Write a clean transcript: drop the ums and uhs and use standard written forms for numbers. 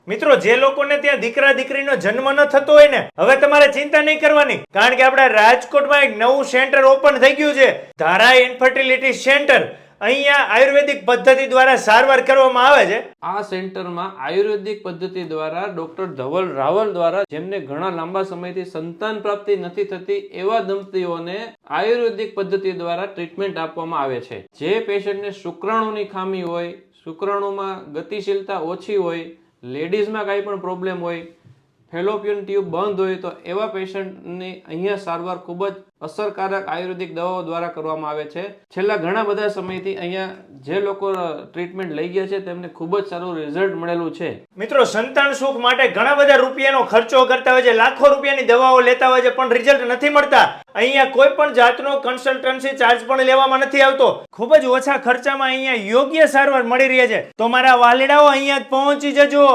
મિત્રો, જે લોકોને ત્યાં દીકરા દીકરીનો જન્મ ન થતો હોય ને, હવે તમારે ચિંતા નહીં કરવાની, કારણ કે આપણા રાજકોટમાં એક નવું સેન્ટર ઓપન થઈ ગયું છે, ધારા ઇન્ફર્ટિલિટી સેન્ટર. અહીંયા આયુર્વેદિક પદ્ધતિ દ્વારા સારવાર કરવામાં આવે છે. આ સેન્ટરમાં આયુર્વેદિક પદ્ધતિ દ્વારા ડોક્ટર ધવલ રાવલ દ્વારા જેમને ઘણા લાંબા સમયથી સંતાન પ્રાપ્તિ નથી થતી એવા દંપતીઓને આયુર્વેદિક પદ્ધતિ દ્વારા ટ્રીટમેન્ટ આપવામાં આવે છે. જે પેશન્ટને શુક્રાણુની ખામી હોય, શુક્રાણુમાં ગતિશીલતા ઓછી હોય, લેડીઝમાં કાંઈ પણ પ્રોબ્લેમ હોય, ફેલોપિયન ટ્યુબ બંધ હોય, તો એવા પેશન્ટની અહીંયા સારવાર ખૂબ જ અસરકારક આયુર્વેદિક દવાઓ દ્વારા કરવામાં આવે છે. છેલ્લા ઘણા બધા સમયથી અહીંયા જે લોકો ટ્રીટમેન્ટ લઈ ગયા છે તેમને ખૂબ જ સારું રિઝલ્ટ મળેલું છે. મિત્રો, સંતાન સુખ માટે ઘણા બધા રૂપિયાનો ખર્ચો કરતા હોય છે, લાખો રૂપિયાની દવાઓ લેતા હોય છે, પણ રિઝલ્ટ નથી મળતા. અહીંયા કોઈ પણ જાતનો કન્સલ્ટન્સી ચાર્જ પણ લેવામાં નથી આવતો. ખૂબ જ ઓછા ખર્ચામાં અહીંયા યોગ્ય સારવાર મળી રહી છે. તો મારા વાલીડાઓ અહીંયા જ પહોંચી જજો.